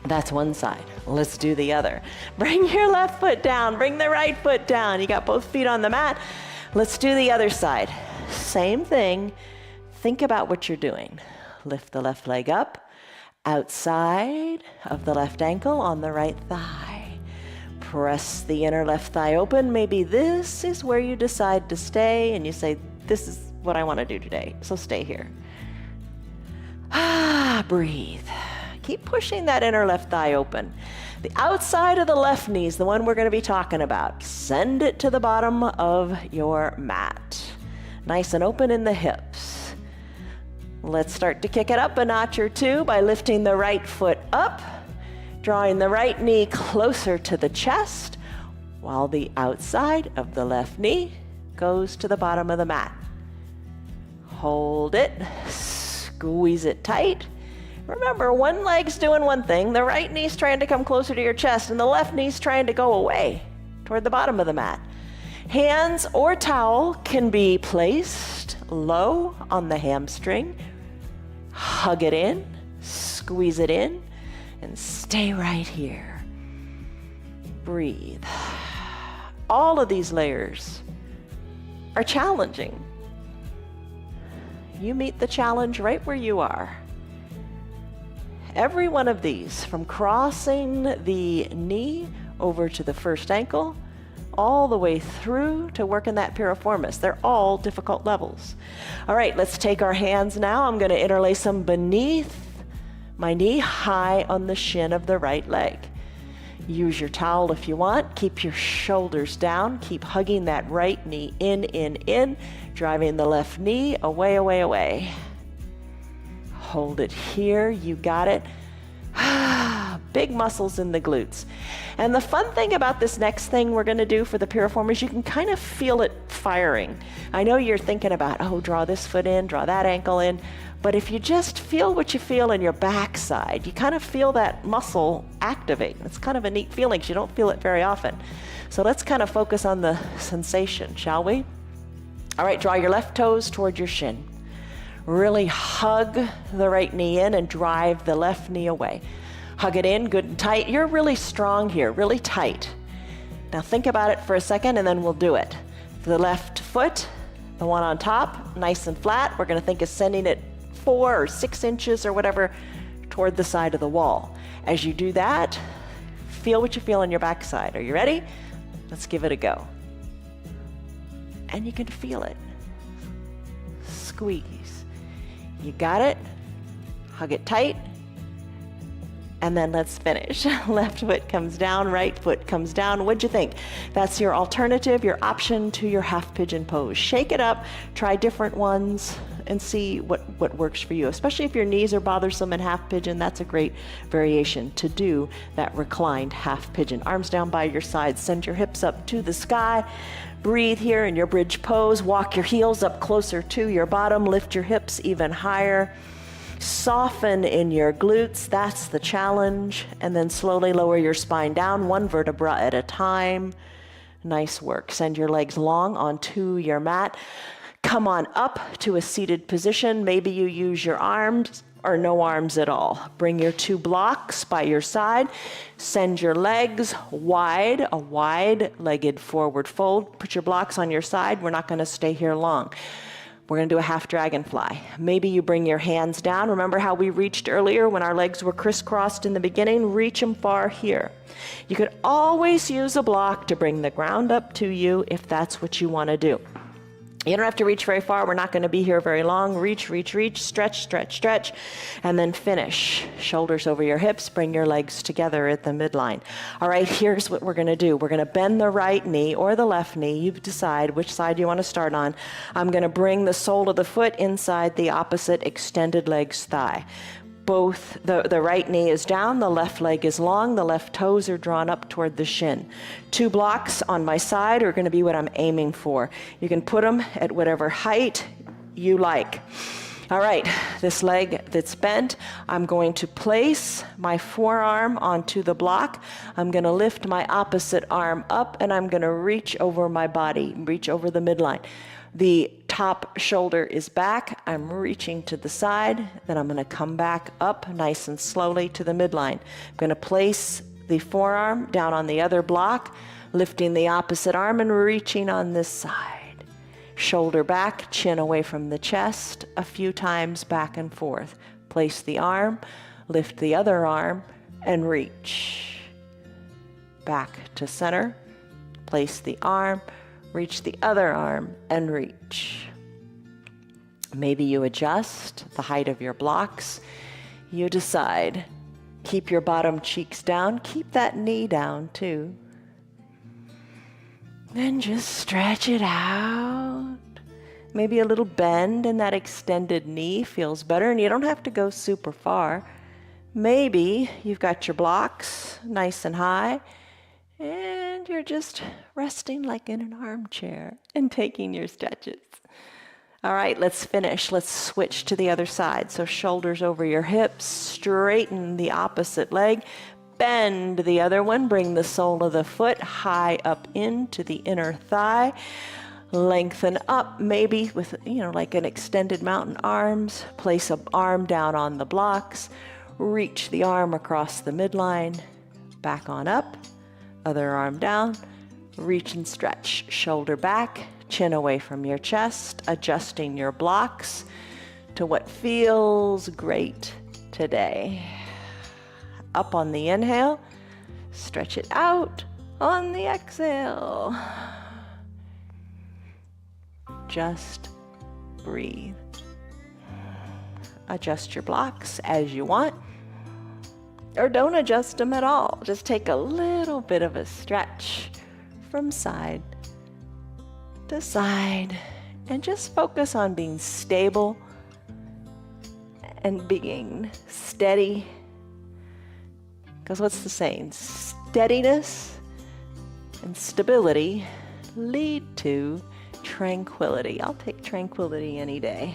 that's one side. Let's do the other. Bring your left foot down, bring the right foot down. You got both feet on the mat. Let's do the other side. Same thing. Think about what you're doing. Lift the left leg up, outside of the left ankle on the right thigh. Press the inner left thigh open. Maybe this is where you decide to stay and you say, this is what I want to do today, so stay here. Breathe. Keep pushing that inner left thigh open. The outside of the left knee is the one we're going to be talking about. Send it to the bottom of your mat. Nice and open in the hips. Let's start to kick it up a notch or two by lifting the right foot up, drawing the right knee closer to the chest, while the outside of the left knee goes to the bottom of the mat. Hold it, squeeze it tight. Remember, one leg's doing one thing, the right knee's trying to come closer to your chest, and the left knee's trying to go away toward the bottom of the mat. Hands or towel can be placed low on the hamstring. Hug it in, squeeze it in, and stay right here. Breathe. All of these layers are challenging. You meet the challenge right where you are. Every one of these, from crossing the knee over to the first ankle, all the way through to working that piriformis, they're all difficult levels. All right, let's take our hands now. I'm going to interlace them beneath my knee, high on the shin of the right leg. Use your towel if you want. Keep your shoulders down. Keep hugging that right knee in, driving the left knee away, away, away. Hold it here. You got it. Big muscles in the glutes. And the fun thing about this next thing we're going to do for the piriformis, you can kind of feel it firing. I know you're thinking about, oh, draw this foot in, draw that ankle in. But if you just feel what you feel in your backside, you kind of feel that muscle activate. It's kind of a neat feeling because you don't feel it very often. So let's kind of focus on the sensation, shall we? All right, draw your left toes toward your shin. Really hug the right knee in and drive the left knee away. Hug it in, good and tight. You're really strong here, really tight. Now think about it for a second and then we'll do it. The left foot, the one on top, nice and flat. We're gonna think of sending it 4 or 6 inches or whatever toward the side of the wall. As you do that, feel what you feel on your backside. Are you ready? Let's give it a go. And you can feel it. Squeeze. You got it? Hug it tight. And then let's finish. Left foot comes down, right foot comes down. What'd you think? That's your alternative, your option to your half pigeon pose. Shake it up, try different ones, and see what works for you. Especially if your knees are bothersome in half pigeon, that's a great variation to do that reclined half pigeon. Arms down by your sides, send your hips up to the sky. Breathe here in your bridge pose. Walk your heels up closer to your bottom. Lift your hips even higher. Soften in your glutes, that's the challenge. And then slowly lower your spine down, 1 vertebra at a time. Nice work. Send your legs long onto your mat. Come on up to a seated position. Maybe you use your arms or no arms at all. Bring your 2 blocks by your side. Send your legs wide, a wide-legged forward fold. Put your blocks on your side. We're not going to stay here long. We're going to do a half dragonfly. Maybe you bring your hands down. Remember how we reached earlier when our legs were crisscrossed in the beginning? Reach them far here. You could always use a block to bring the ground up to you if that's what you want to do. You don't have to reach very far. We're not going to be here very long. Reach, reach, reach, stretch, stretch, stretch, and then finish. Shoulders over your hips. Bring your legs together at the midline. All right, here's what we're going to do. We're going to bend the right knee or the left knee. You decide which side you want to start on. I'm going to bring the sole of the foot inside the opposite extended leg's thigh. Both, the right knee is down, the left leg is long, the left toes are drawn up toward the shin. 2 blocks on my side are going to be what I'm aiming for. You can put them at whatever height you like. All right, this leg that's bent, I'm going to place my forearm onto the block. I'm going to lift my opposite arm up and I'm going to reach over my body, reach over the midline. The top shoulder is back. I'm reaching to the side. Then I'm going to come back up nice and slowly to the midline. I'm going to place the forearm down on the other block, lifting the opposite arm and reaching on this side. Shoulder back, chin away from the chest, a few times back and forth. Place the arm, lift the other arm, and reach. Back to center. Place the arm, reach the other arm, and reach. Maybe you adjust the height of your blocks. You decide. Keep your bottom cheeks down. Keep that knee down too. Then just stretch it out. Maybe a little bend in that extended knee feels better, and you don't have to go super far. Maybe you've got your blocks nice and high, and you're just resting like in an armchair and taking your stretches. All right, let's finish. Let's switch to the other side. So shoulders over your hips, straighten the opposite leg, bend the other one, bring the sole of the foot high up into the inner thigh, lengthen up maybe with, like an extended mountain arms, place an arm down on the blocks, reach the arm across the midline, back on up, other arm down, reach and stretch, shoulder back, chin away from your chest, adjusting your blocks to what feels great today. Up on the inhale, stretch it out on the exhale. Just breathe. Adjust your blocks as you want, or don't adjust them at all. Just take a little bit of a stretch from side to side and just focus on being stable and being steady. Because what's the saying? Steadiness and stability lead to tranquility. I'll take tranquility any day.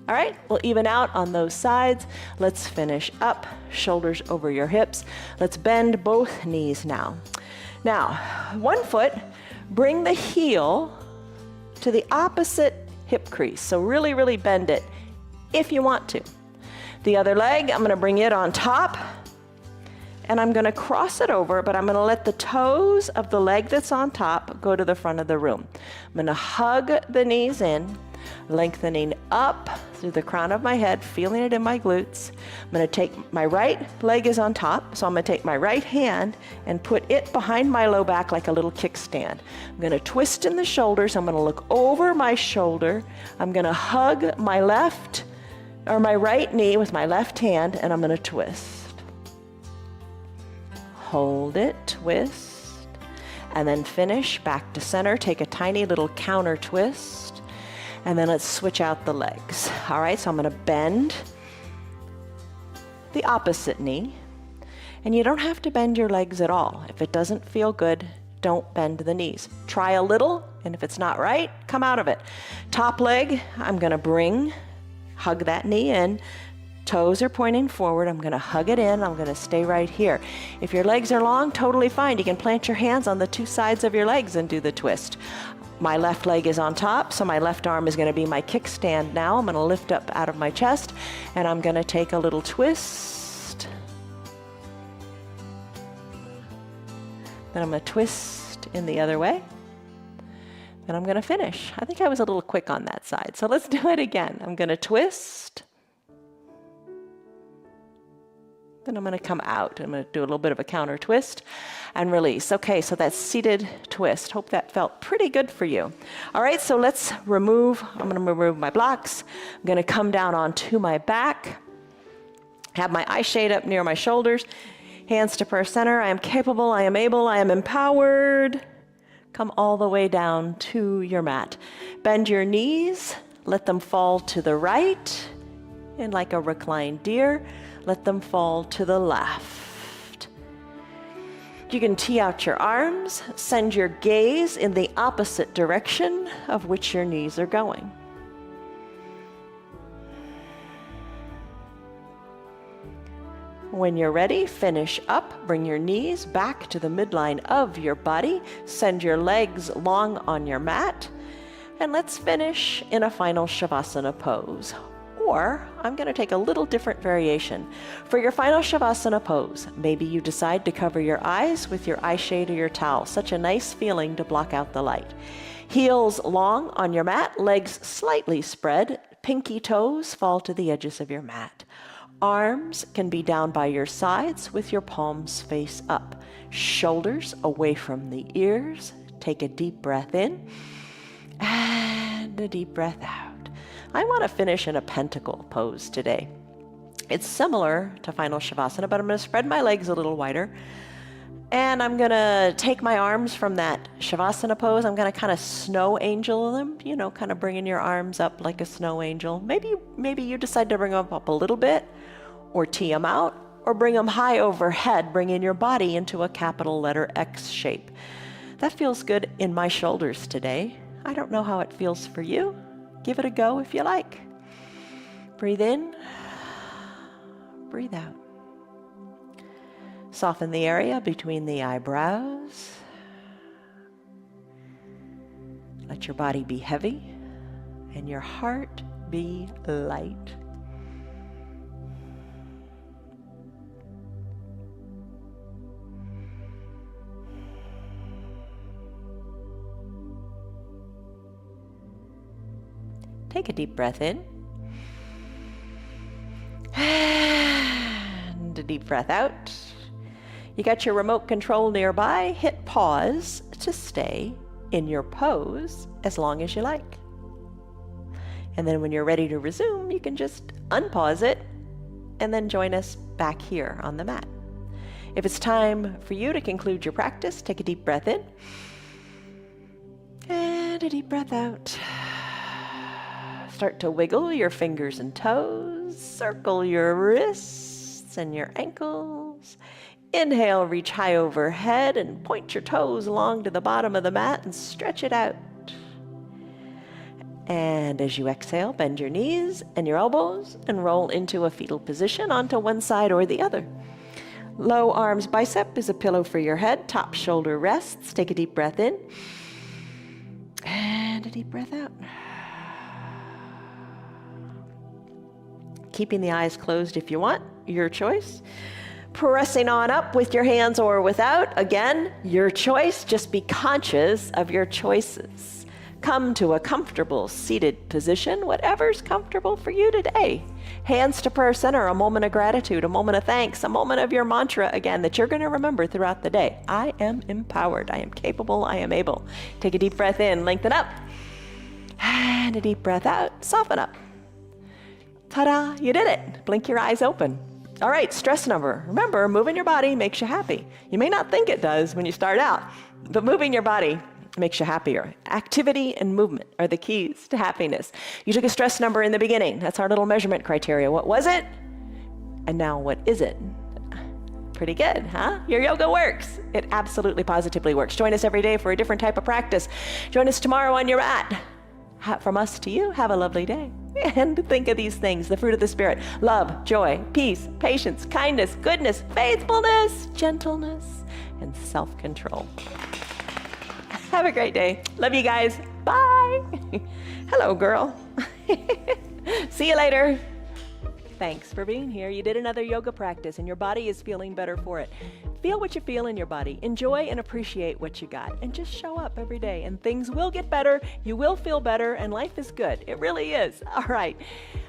All right, we'll even out on those sides. Let's finish up, shoulders over your hips. Let's bend both knees now. Now, one foot, bring the heel to the opposite hip crease. So really, really bend it if you want to. The other leg, I'm going to bring it on top, and I'm going to cross it over, but I'm going to let the toes of the leg that's on top go to the front of the room. I'm going to hug the knees in, lengthening up through the crown of my head, feeling it in my glutes. I'm going to take my right leg is on top, so I'm going to take my right hand and put it behind my low back like a little kickstand. I'm going to twist in the shoulders. I'm going to look over my shoulder. I'm going to hug my left or my right knee with my left hand, and I'm going to twist. Hold it, twist, and then finish back to center. Take a tiny little counter twist, and then let's switch out the legs. All right, so I'm going to bend the opposite knee, and you don't have to bend your legs at all. If it doesn't feel good, don't bend the knees. Try a little, and if it's not right, come out of it. Top leg, I'm going to hug that knee in. Toes are pointing forward. I'm going to hug it in. I'm going to stay right here. If your legs are long, totally fine. You can plant your hands on the two sides of your legs and do the twist. My left leg is on top, so my left arm is going to be my kickstand now. I'm going to lift up out of my chest, and I'm going to take a little twist. Then I'm going to twist in the other way. Then I'm going to finish. I think I was a little quick on that side, so let's do it again. I'm going to twist. Then I'm going to come out. I'm going to do a little bit of a counter twist and release. Okay, so that's seated twist. Hope that felt pretty good for you. All right, so let's I'm going to remove my blocks. I'm going to come down onto my back. Have my eye shade up near my shoulders. Hands to prayer center. I am capable, I am able, I am empowered. Come all the way down to your mat. Bend your knees. Let them fall to the right. And like a reclined deer, let them fall to the left. You can tee out your arms. Send your gaze in the opposite direction of which your knees are going. When you're ready, finish up. Bring your knees back to the midline of your body. Send your legs long on your mat. And let's finish in a final Shavasana pose. Or I'm going to take a little different variation. For your final Shavasana pose, maybe you decide to cover your eyes with your eye shade or your towel. Such a nice feeling to block out the light. Heels long on your mat, legs slightly spread, pinky toes fall to the edges of your mat. Arms can be down by your sides with your palms face up. Shoulders away from the ears. Take a deep breath in and a deep breath out. I want to finish in a pentacle pose today. It's similar to final Shavasana, but I'm going to spread my legs a little wider. And I'm going to take my arms from that Shavasana pose. I'm going to kind of snow angel them, kind of bringing your arms up like a snow angel. Maybe you decide to bring them up a little bit, or tee them out, or bring them high overhead, bringing your body into a capital letter X shape. That feels good in my shoulders today. I don't know how it feels for you. Give it a go if you like. Breathe in, breathe out. Soften the area between the eyebrows. Let your body be heavy and your heart be light. Take a deep breath in. And a deep breath out. You got your remote control nearby. Hit pause to stay in your pose as long as you like. And then when you're ready to resume, you can just unpause it and then join us back here on the mat. If it's time for you to conclude your practice, take a deep breath in and a deep breath out. Start to wiggle your fingers and toes, circle your wrists and your ankles. Inhale, reach high overhead and point your toes along to the bottom of the mat and stretch it out. And as you exhale, bend your knees and your elbows and roll into a fetal position onto one side or the other. Low arms bicep is a pillow for your head. Top shoulder rests. Take a deep breath in and a deep breath out. keeping the eyes closed if you want, your choice. Pressing on up with your hands or without, again, your choice. Just be conscious of your choices. Come to a comfortable seated position, whatever's comfortable for you today. Hands to prayer center, a moment of gratitude, a moment of thanks, a moment of your mantra again that you're going to remember throughout the day. I am empowered. I am capable. I am able. Take a deep breath in, lengthen up. And a deep breath out, soften up. Ta-da, you did it. Blink your eyes open. All right, stress number. Remember, moving your body makes you happy. You may not think it does when you start out, but moving your body makes you happier. Activity and movement are the keys to happiness. You took a stress number in the beginning. That's our little measurement criteria. What was it? And now what is it? Pretty good, huh? Your yoga works. It absolutely positively works. Join us every day for a different type of practice. Join us tomorrow on your mat. From us to you, have a lovely day. And think of these things, the fruit of the Spirit: love, joy, peace, patience, kindness, goodness, faithfulness, gentleness, and self-control. Have a great day. Love you guys. Bye. Hello, girl. See you later. Thanks for being here. You did another yoga practice and your body is feeling better for it. Feel what you feel in your body. Enjoy and appreciate what you got. And just show up every day and things will get better. You will feel better and life is good. It really is. All right.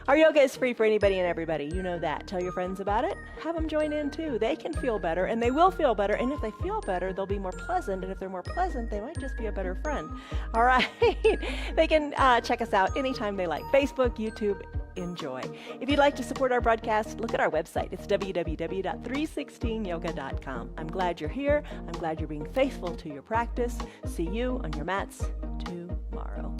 Our yoga is free for anybody and everybody. You know that. Tell your friends about it. Have them join in too. They can feel better and they will feel better. And if they feel better, they'll be more pleasant. And if they're more pleasant, they might just be a better friend. All right. They can check us out anytime they like. Facebook, YouTube. Enjoy. If you'd like to support our broadcast, look at our website. It's www.316yoga.com. I'm glad you're here. I'm glad you're being faithful to your practice. See you on your mats tomorrow.